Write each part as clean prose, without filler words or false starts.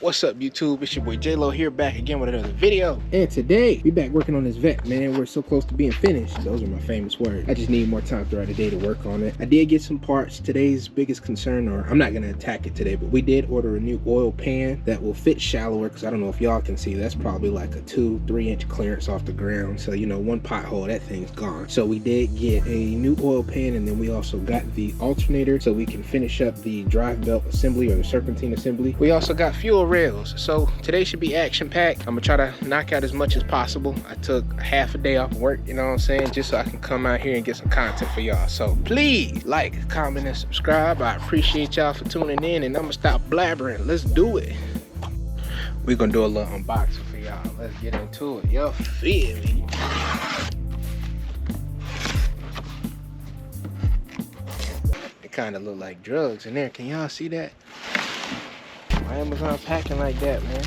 What's up, YouTube? It's your boy J-Lo here, back again with another video. And today, we back working on this vet, man. We're so close to being finished. Those are my famous words. I just need more time throughout the day to work on it. I did get some parts. Today's biggest concern, or I'm not gonna attack it today, but we did order a new oil pan that will fit shallower, because I don't know if y'all can see, that's probably like a 2-3 inch clearance off the ground. So, you know, one pothole, that thing's gone. So we did get a new oil pan, and then we also got the alternator so we can finish up the drive belt assembly or the serpentine assembly. We also got fuel rails, so today should be action-packed. I'm gonna try to knock out as much as possible. I took half a day off work, you know what I'm saying, just so I can come out here and get some content for y'all. So please like, comment, and subscribe. I appreciate y'all for tuning in, and I'm gonna stop blabbering. Let's do it. We're gonna do a little unboxing for y'all. Let's get into it. Y'all feel me? It kind of look like drugs in there. Can y'all see that? My Amazon packing like that, man.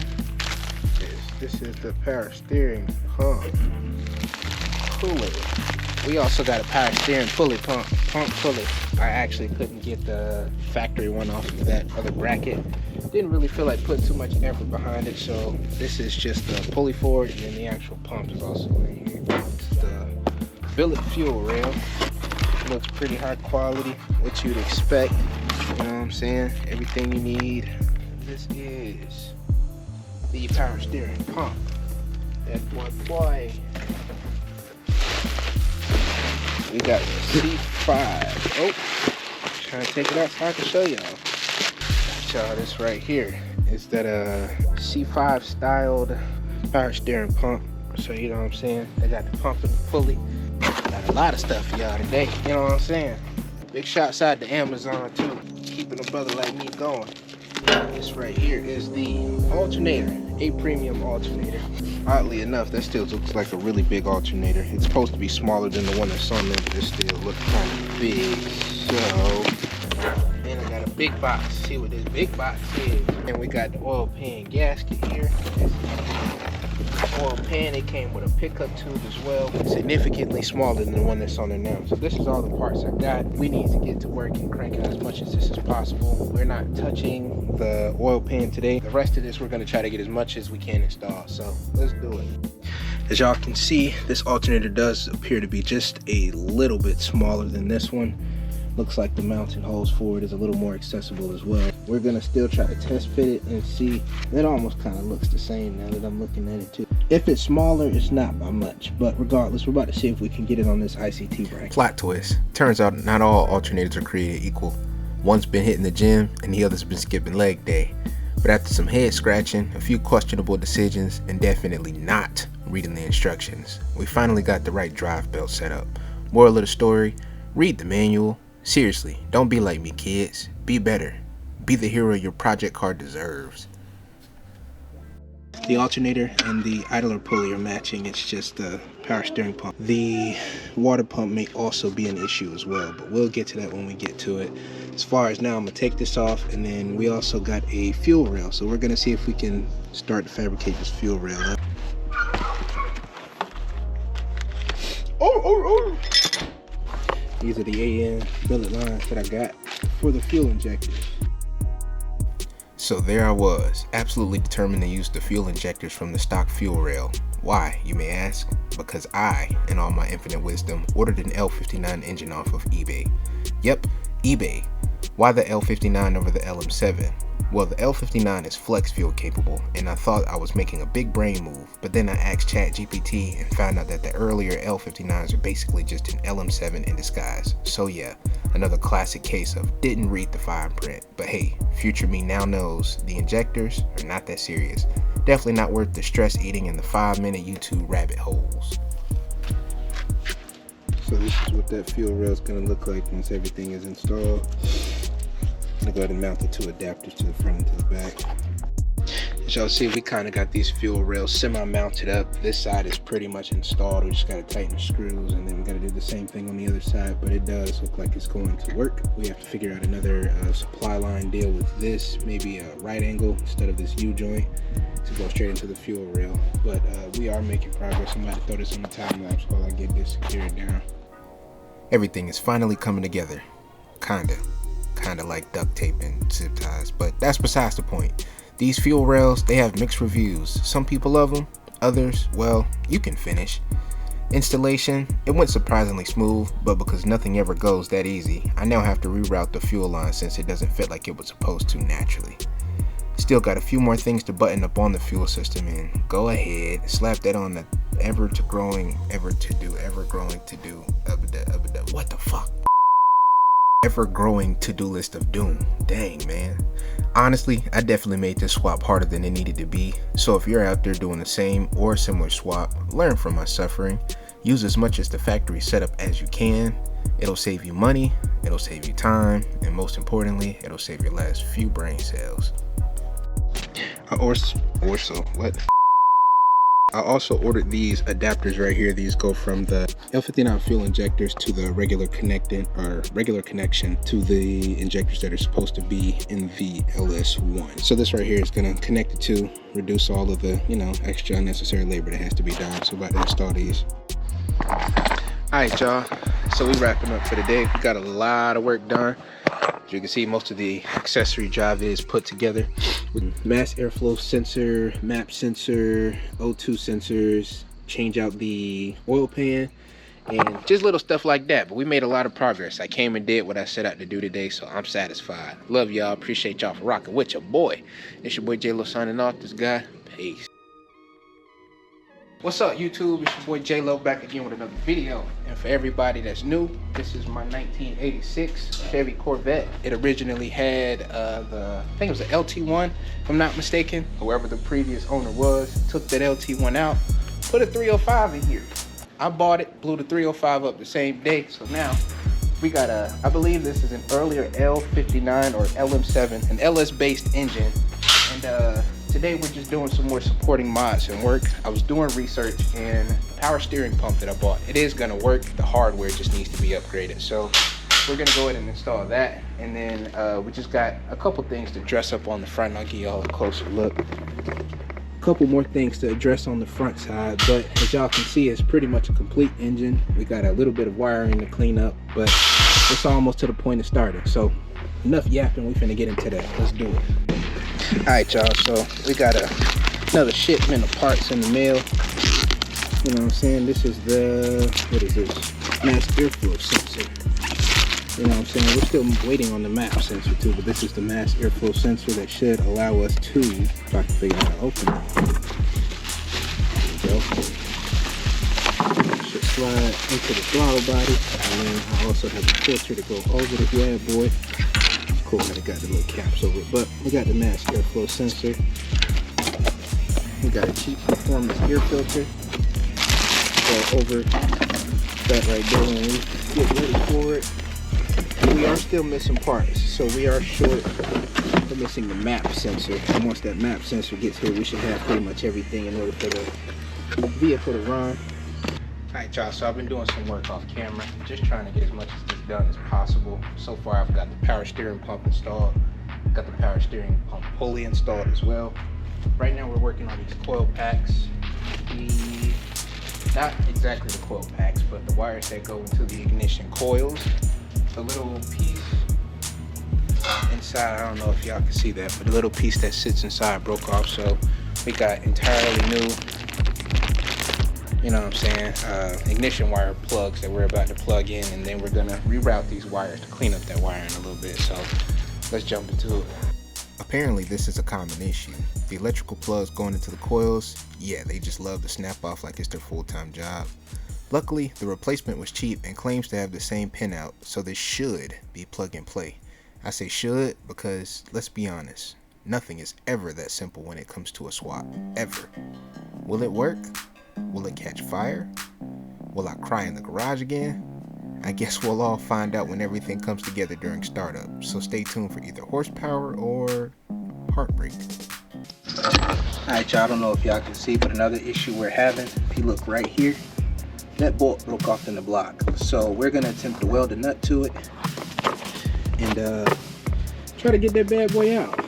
This is the power steering pump. Pulley. We also got a power steering pulley pump pulley. I actually couldn't get the factory one off of that other bracket. Didn't really feel like putting too much effort behind it, so this is just the pulley for it, and then the actual pump is also in here. It's the billet fuel rail. Looks pretty high quality, what you'd expect. You know what I'm saying? Everything you need. This is the power steering pump. That boy. We got the C5. Oh, trying to take it out so I can show y'all. Got y'all this right here. It's that C5 styled power steering pump. So you know what I'm saying? They got the pump and the pulley. Got a lot of stuff for y'all today. You know what I'm saying? Big shots out to Amazon too. Keeping a brother like me going. This right here is the alternator, a premium alternator. Oddly enough, that still looks like a really big alternator. It's supposed to be smaller than the one that's on there, but it still looks kind of big. So, then I got a big box. See what this big box is. And we got the oil pan gasket here. Oil pan, it came with a pickup tube as well, significantly smaller than the one that's on there now. So this is all the parts I got. We need to get to work and crank out as much as this as possible. We're not touching the oil pan today. The rest of this, we're gonna try to get as much as we can installed. So let's do it. As y'all can see, this alternator does appear to be just a little bit smaller than this one. Looks like the mounting holes for it is a little more accessible as well. We're gonna still try to test fit it and see. It almost kind of looks the same now that I'm looking at it too. If it's smaller, it's not by much, but regardless, we're about to see if we can get it on this ICT bracket. Plot twist. Turns out not all alternators are created equal. One's been hitting the gym and the other's been skipping leg day. But after some head scratching, a few questionable decisions, and definitely not reading the instructions, we finally got the right drive belt set up. Moral of the story, read the manual. Seriously, don't be like me, kids. Be better. Be the hero your project car deserves. The alternator and the idler pulley are matching. It's just the power steering pump. The water pump may also be an issue as well, but we'll get to that when we get to it. As far as now, I'm gonna take this off, and then we also got a fuel rail. So we're gonna see if we can start to fabricate this fuel rail up. Oh! These are the AN billet lines that I got for the fuel injectors. So there I was, absolutely determined to use the fuel injectors from the stock fuel rail. Why, you may ask? Because I, in all my infinite wisdom, ordered an L59 engine off of eBay. Yep, eBay. Why the L59 over the LM7? Well, the L59 is flex fuel capable, and I thought I was making a big brain move, but then I asked ChatGPT and found out that the earlier L59s are basically just an LM7 in disguise. So yeah, another classic case of didn't read the fine print. But hey, future me now knows the injectors are not that serious. Definitely not worth the stress eating in the 5-minute YouTube rabbit holes. So this is what that fuel rail is going to look like once everything is installed. I'm gonna go ahead and mount the two adapters to the front and to the back. As y'all see, we kind of got these fuel rails semi-mounted up. This side is pretty much installed. We just gotta tighten the screws, and then we gotta do the same thing on the other side, but it does look like it's going to work. We have to figure out another supply line deal with this, maybe a right angle instead of this U-joint to go straight into the fuel rail. But we are making progress. I'm about to throw this on the time lapse while I get this secured down. Everything is finally coming together. Kinda like duct tape and zip ties, but that's besides the point. These fuel rails, they have mixed reviews. Some people love them, others, well, you can finish. Installation, it went surprisingly smooth, but because nothing ever goes that easy, I now have to reroute the fuel line since it doesn't fit like it was supposed to naturally. Still got a few more things to button up on the fuel system, and go ahead, slap that on the ever growing to do, what the fuck? Ever growing to-do list of doom. Dang, man. Honestly, I definitely made this swap harder than it needed to be, so if you're out there doing the same or similar swap, learn from my suffering. Use as much as the factory setup as you can. It'll save you money, it'll save you time, and most importantly, it'll save your last few brain cells. I also ordered these adapters right here. These go from the L59 fuel injectors to the regular connection to the injectors that are supposed to be in the LS1. So this right here is going to connect the two, reduce all of the, extra unnecessary labor that has to be done. So about to install these. Alright, y'all. So we wrapping up for the day. We got a lot of work done. As you can see, most of the accessory job is put together with mass airflow sensor, map sensor, O2 sensors, change out the oil pan, and just little stuff like that. But we made a lot of progress. I came and did what I set out to do today, so I'm satisfied. Love y'all. Appreciate y'all for rocking with your boy. It's your boy J-Lo signing off. This guy. Peace. What's up, YouTube? It's your boy J-Lo back again with another video. And for everybody that's new, this is my 1986 Chevy Corvette. It originally had I think it was an LT1, if I'm not mistaken. Whoever the previous owner was took that LT1 out, put a 305 in here. I bought it, blew the 305 up the same day. So now we got I believe this is an earlier L59 or LM7, an LS-based engine. And today we're just doing some more supporting mods and work. I was doing research, and the power steering pump that I bought, it is gonna work. The hardware just needs to be upgraded. So we're gonna go ahead and install that. And then we just got a couple things to dress up on the front. I'll give y'all a closer look. A couple more things to address on the front side, but as y'all can see, it's pretty much a complete engine. We got a little bit of wiring to clean up, but it's almost to the point of starting. So enough yapping, we finna get into that. Let's do it. Alright, y'all, so we got another shipment of parts in the mail. You know what I'm saying? This is what is this? Mass airflow sensor. You know what I'm saying? We're still waiting on the map sensor too, but this is the mass airflow sensor that should allow us to, if I can figure out how to open it. There we go. Should slide into the throttle body. And then I also have a filter to go over the bad boy. Cool, I got the little caps over it, but we got the mass airflow sensor. We got a cheap performance air filter. Go over that right there when we get ready for it. And we are still missing parts, so we are short. We're missing the map sensor. And once that map sensor gets here, we should have pretty much everything in order for the vehicle to run. Alright, y'all, so I've been doing some work off camera, just trying to get as much of this done as possible. So far, I've got the power steering pump installed, got the power steering pump pulley installed as well. Right now, we're working on these coil packs. Not exactly the coil packs, but the wires that go into the ignition coils. The little piece inside, I don't know if y'all can see that, but the little piece that sits inside broke off, so we got entirely new, you know what I'm saying, ignition wire plugs that we're about to plug in, and then we're gonna reroute these wires to clean up that wiring a little bit. So let's jump into it. Apparently this is a common issue. The electrical plugs going into the coils, yeah, they just love to snap off like it's their full-time job. Luckily, the replacement was cheap and claims to have the same pinout, so this should be plug and play. I say should because, let's be honest, nothing is ever that simple when it comes to a swap, ever. Will it work? Will it catch fire? Will I cry in the garage again? I guess we'll all find out when everything comes together during startup, so stay tuned for either horsepower or heartbreak. Alright, y'all, I don't know if y'all can see, but another issue we're having, if you look right here, that bolt broke off in the block. So we're gonna attempt to weld a nut to it and try to get that bad boy out.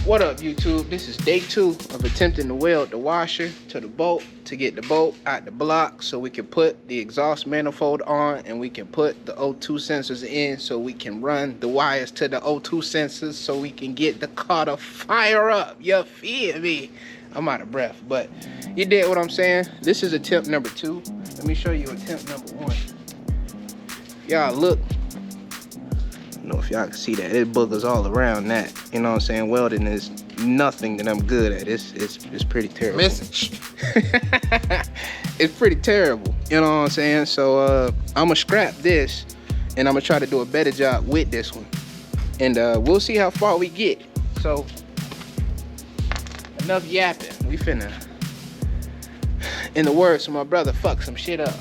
What up, YouTube? This is day 2 of attempting to weld the washer to the bolt to get the bolt out the block so we can put the exhaust manifold on and we can put the O2 sensors in so we can run the wires to the O2 sensors so we can get the car to fire up. You feel me? I'm out of breath, but you did what I'm saying. This is attempt number 2. Let me show you attempt number 1. Y'all look. I don't know if y'all can see that. It boogers all around that. You know what I'm saying? Welding is nothing that I'm good at. It's pretty terrible. Message. It's pretty terrible. You know what I'm saying? So I'm gonna scrap this and I'm gonna try to do a better job with this one. And we'll see how far we get. So enough yapping. We finna, in the words of my brother, fuck some shit up.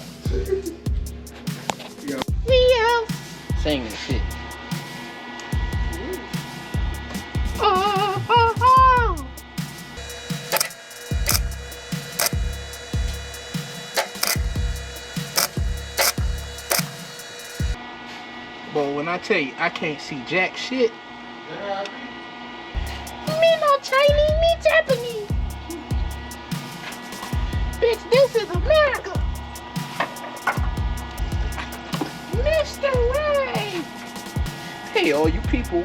Yeah. Singing shit. Oh, oh, oh. But when I tell you I can't see jack shit. Me no Chinese, me Japanese. Bitch, this is America. Mr. Ray. Hey, all you people.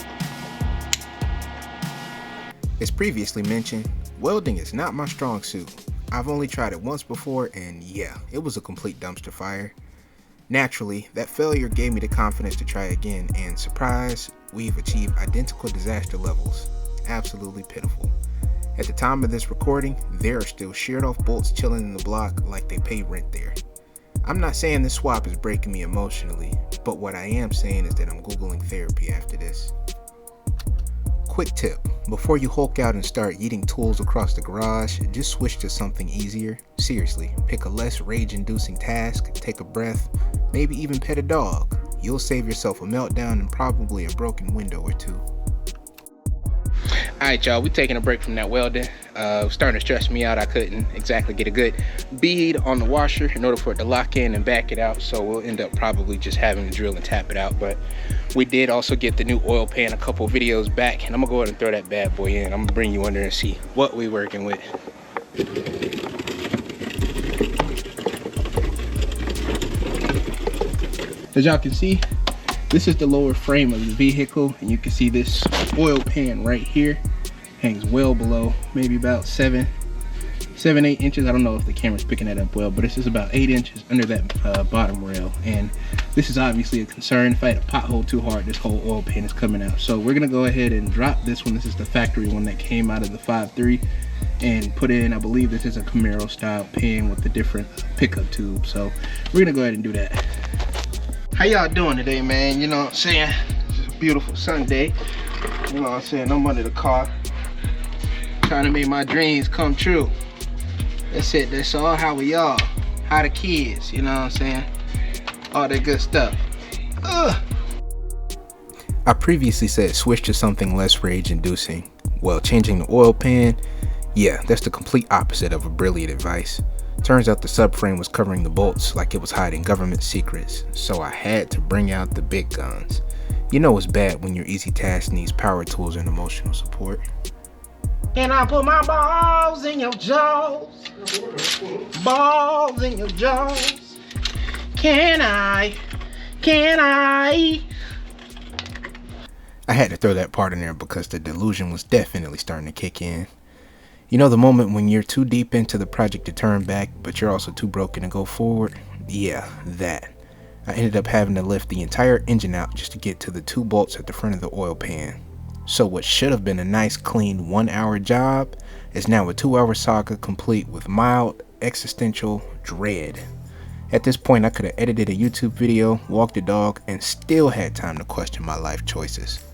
As previously mentioned, welding is not my strong suit. I've only tried it once before and yeah, it was a complete dumpster fire. Naturally, that failure gave me the confidence to try again and surprise, we've achieved identical disaster levels. Absolutely pitiful. At the time of this recording, there are still sheared off bolts chilling in the block like they pay rent there. I'm not saying this swap is breaking me emotionally, but what I am saying is that I'm Googling therapy after this. Quick tip, before you hulk out and start yeeting tools across the garage, just switch to something easier. Seriously, pick a less rage-inducing task, take a breath, maybe even pet a dog. You'll save yourself a meltdown and probably a broken window or two. Alright y'all, we taking a break from that welding. Starting to stress me out. I couldn't exactly get a good bead on the washer in order for it to lock in and back it out, so we'll end up probably just having to drill and tap it out. But we did also get the new oil pan a couple videos back, and I'm gonna go ahead and throw that bad boy in. I'm gonna bring you under and see what we working with. As y'all can see, this is the lower frame of the vehicle, and you can see this oil pan right here hangs well below, maybe about 7-8 inches. I don't know if the camera's picking that up well, but this is about 8 inches under that bottom rail, and this is obviously a concern. If I had a pothole too hard, this whole oil pan is coming out. So we're gonna go ahead and drop this one. This is the factory one that came out of the 5.3, and put in, I believe this is a Camaro style pan with the different pickup tube. So we're gonna go ahead and do that. How y'all doing today, man? You know what I'm saying? It's a beautiful Sunday. You know what I'm saying? I'm under the car, trying to make my dreams come true. That's it. That's all. How we all? How the kids? You know what I'm saying? All that good stuff. Ugh. I previously said switch to something less rage-inducing. Well, changing the oil pan, yeah, that's the complete opposite of a brilliant advice. Turns out the subframe was covering the bolts like it was hiding government secrets, so I had to bring out the big guns. You know it's bad when your easy task needs power tools and emotional support. Can I put my balls in your jaws? Balls in your jaws. Can I? I had to throw that part in there because the delusion was definitely starting to kick in. You know the moment when you're too deep into the project to turn back, but you're also too broken to go forward? Yeah, that. I ended up having to lift the entire engine out just to get to the 2 bolts at the front of the oil pan. So what should have been a nice clean 1-hour job is now a 2-hour saga complete with mild existential dread. At this point I could have edited a YouTube video, walked the dog, and still had time to question my life choices.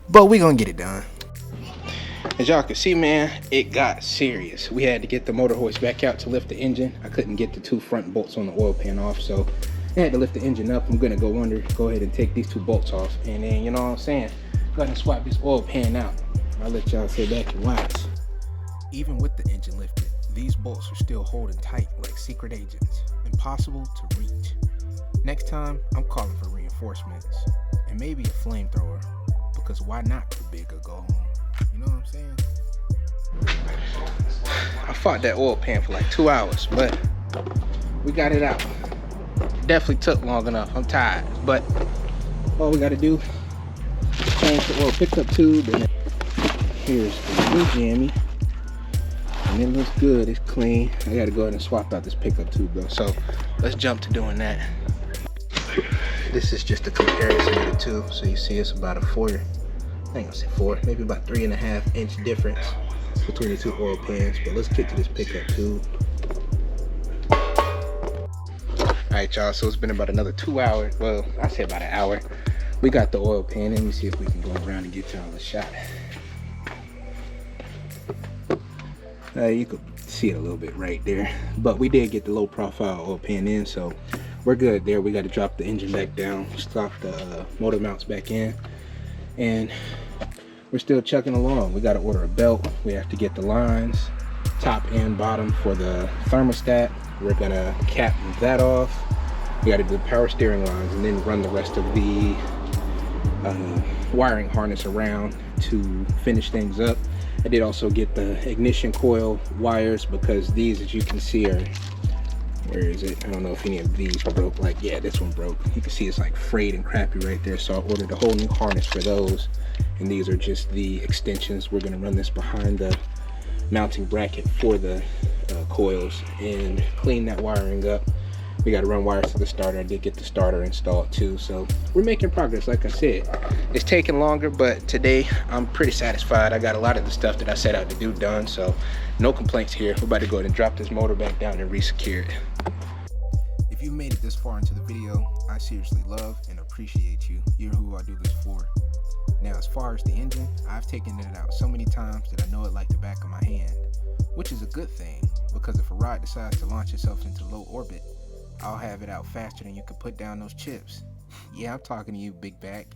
But we gonna get it done. As y'all can see, man, it got serious. We had to get the motor hoist back out to lift the engine. I couldn't get the 2 front bolts on the oil pan off, so I had to lift the engine up. I'm gonna go ahead and take these 2 bolts off, and then, you know what I'm saying, go ahead and swap this oil pan out. I'll let y'all sit back and watch. Even with the engine lifted, these bolts are still holding tight like secret agents, impossible to reach. Next time, I'm calling for reinforcements, and maybe a flamethrower, because why not the bigger go home? You know what I'm saying? I fought that oil pan for like 2 hours, but we got it out. Definitely took long enough. I'm tired, but all we got to do is change the oil pickup tube, and here's the new jammy, and it looks good. It's clean. I got to go ahead and swap out this pickup tube though. So let's jump to doing that. This is just a comparison of the two. So you see, it's about a 4. I think I'll say 4, maybe about 3.5 inch difference between the two oil pans. But let's get to this pickup tube. Alright y'all, so it's been about another 2 hours. Well, I say about an hour. We got the oil pan. Let me see if we can go around and get y'all a shot. You could see it a little bit right there. But we did get the low profile oil pan in, so we're good there. We got to drop the engine back down, slot the motor mounts back in, and we're still chugging along. We got to order a belt. We have to get the lines, top and bottom, for the thermostat. We're gonna cap that off. We got to do the power steering lines and then run the rest of the wiring harness around to finish things up. I did also get the ignition coil wires, because these, as you can see, are, where is it? I don't know if any of these broke. Like, yeah, this one broke. You can see it's like frayed and crappy right there. So I ordered a whole new harness for those. And these are just the extensions. We're gonna run this behind the mounting bracket for the coils and clean that wiring up. We got to run wires to the starter. I did get the starter installed too, so we're making progress. Like I said, it's taking longer, but today I'm pretty satisfied. I got a lot of the stuff that I set out to do done, so no complaints here. We're about to go ahead and drop this motor back down and re-secure it. If you made it this far into the video, I seriously love and appreciate you. You're who I do this for. Now, as far as the engine, I've taken it out so many times that I know it like the back of my hand, which is a good thing, because if a rod decides to launch itself into low orbit, I'll have it out faster than you can put down those chips. Yeah, I'm talking to you, big back,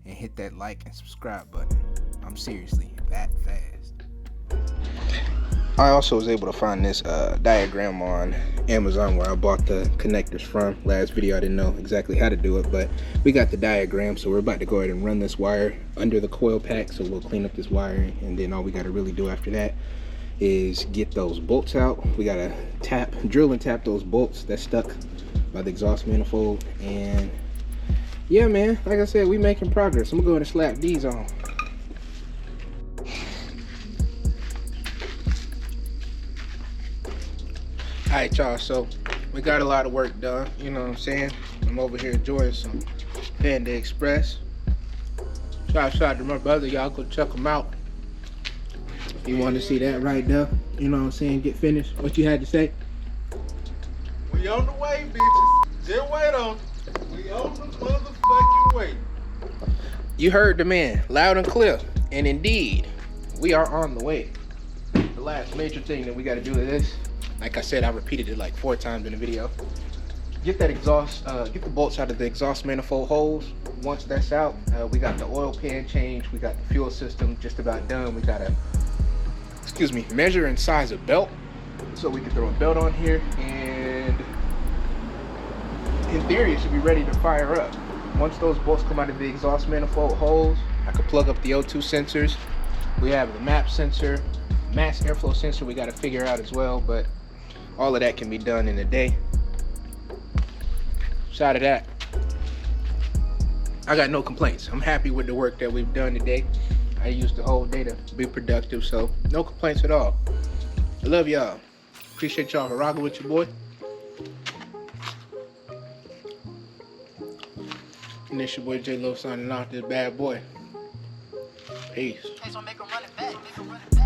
and hit that like and subscribe button. I'm seriously that fast. I also was able to find this diagram on Amazon where I bought the connectors from. Last video I didn't know exactly how to do it, but we got the diagram, so we're about to go ahead and run this wire under the coil pack. So we'll clean up this wiring, and then all we got to really do after that is get those bolts out. We got to drill and tap those bolts that's stuck by the exhaust manifold. And yeah, man, like I said, we making progress. I'm gonna go ahead and slap these on. Alright y'all, so we got a lot of work done, you know what I'm saying? I'm over here enjoying some Panda Express. Shout out to my brother, y'all go check him out. You want to see that right there, you know what I'm saying, get finished. What you had to say? We on the way, bitches. Just wait on it. We on the motherfucking way. You heard the man, loud and clear. And indeed, we are on the way. The last major thing that we got to do is this. Like I said, I repeated it like 4 times in the video. Get that exhaust, get the bolts out of the exhaust manifold holes. Once that's out, we got the oil pan changed. We got the fuel system just about done. We got to, measure and size a belt. So we can throw a belt on here, and in theory, it should be ready to fire up. Once those bolts come out of the exhaust manifold holes, I could plug up the O2 sensors. We have the MAP sensor, mass airflow sensor we got to figure out as well, but all of that can be done in a day. Shout out to that. I got no complaints. I'm happy with the work that we've done today. I used the whole day to be productive, so no complaints at all. I love y'all. Appreciate y'all for rocking with your boy. And this your boy J Lo signing off, this bad boy. Peace. Okay, so make 'em run it back.